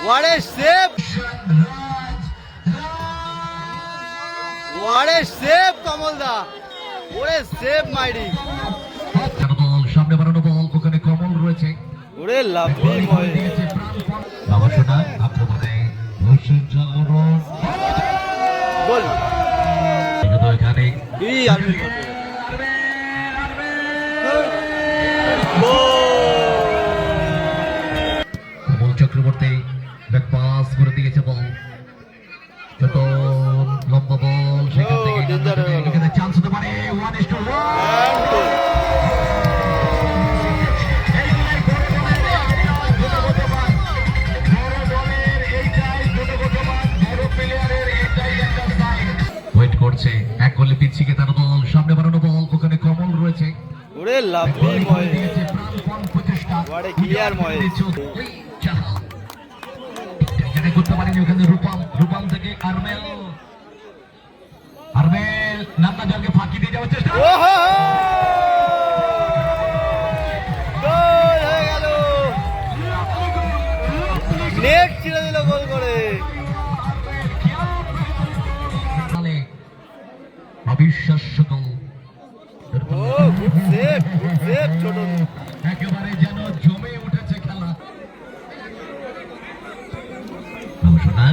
What a save! What a save, Kamalda! What a save, mighty! সামনে বাড়ানো বল, ওখানে কমল রয়েছে। ওরে লাভলি বল। গবেষণা আক্রমণে হোসেন জাগরণ গোল। কিন্তু এখানে এই আলমি কমল চক্রবর্তী ব্যাক পাস করে দিয়েছে বল, ছোট লম্বা বল, সেখান থেকে এখানে চান্স হতে পারে। 1-1 ওয়েট করছে, এক গোলে পিছিয়ে তার দল, সামনে বাড়ানো বল, ওখানে কমল রয়েছে। ওরে lovely ball. What a clear বল। এখানে করতে পারেনি, ওখানে রূপম থেকে আরমেল নান্না জলকে ফাঁকি দিয়ে যাওয়ার চেষ্টা। ওহো! গোল হয়ে গেল। নেট ছিঁড়ে দিল গোল করে। অবিশ্বাস্য গোল। ও গুড সেভ ছোট। একেবারে যেন জমে উঠেছে খেলা। গবেষণা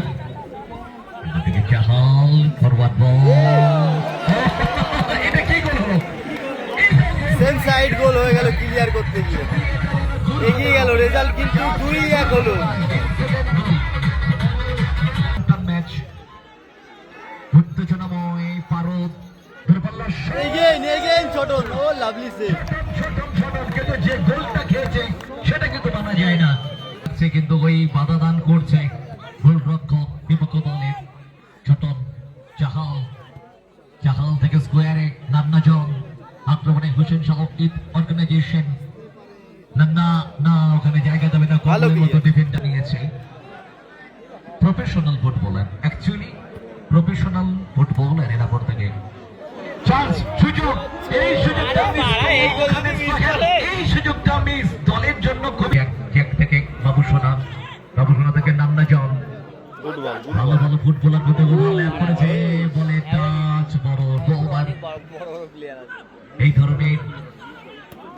এদিকে চাহল, ফরওয়ার্ড বল, এটা কি গোল হলো? সেম সাইড গোল হয়ে গেল ক্লিয়ার করতে গিয়ে। এগিয়ে গেল, রেজাল্ট কিন্তু 2-1 হলো। ম্যাচ উত্তেজনাময়, পারদ এগেইন ছোট। ও লাভলি সেভ। কিন্তু যে গোলটা খেয়েছে সেটা কিন্তু মানা যায় না। সে কিন্তু ওই বাধা দান করছে গোলরক্ষক বিপক্ষ দলের। ছোটন চাহাল থেকে স্কোয়ারে নান্নাজন, আক্রমণে হোসেন সহ অর্গানাইজেশন। না ওখানে জায়গা দেবে না, কমলের মতো ডিফেন্ডার নিয়েছে। Professional footballer, actually professional footballer এরা করতে গিয়ে চান্স, সুযোগ, এই সুযোগটা মিস দলের জন্য খুব। জ্যাক থেকে বাবুসোনা থেকে নান্নাজন, ভালো ফুটবলার মধ্যে করেছে, বলে টাচ, বড় বল। এই ধরনের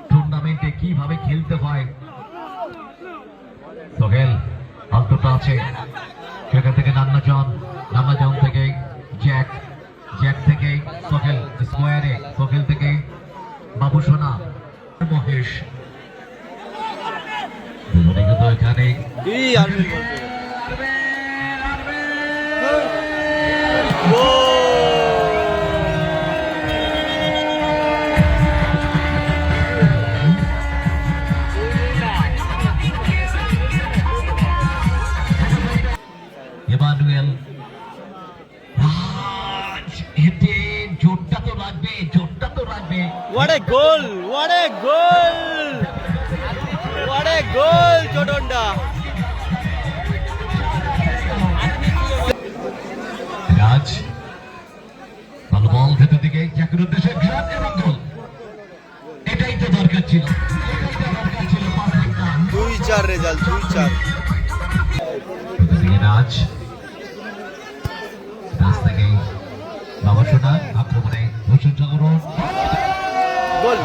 টুর্নামেন্টে কিভাবে খেলতে হয়। সোহেল আলতোটা আছে, সেখান থেকে নান্নাজন থেকে জ্যাক থেকে সোহেল স্কোয়ারে, সোহেল থেকে বাবুসোনা, মহেশ। এখানে এমানুয়েল, জোরটা তো লাগবে। What a goal! ছোটনটা। রাজ ভালো বল ভেতর দিকে, জ্যাকের উদ্দেশ্যে ঘাট এবং গোল। এটাই তো দরকার ছিল। 2-4 রেজাল্ট, 2-4। রাজ থেকে বাবুসোনা, আক্রমণে হোসেন জাগরণ, গোল।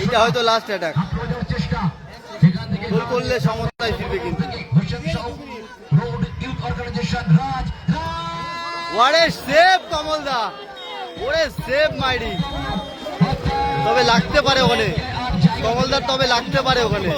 এটা হয়তো লাস্ট অ্যাটাক। গোল করলে সমস্যায় ফিরবে কিন্তু। What a save, কমলদা! What a save, mighty! তবে লাগতে পারে ওখানে কমলদার, তবে লাগতে পারে ওখানে।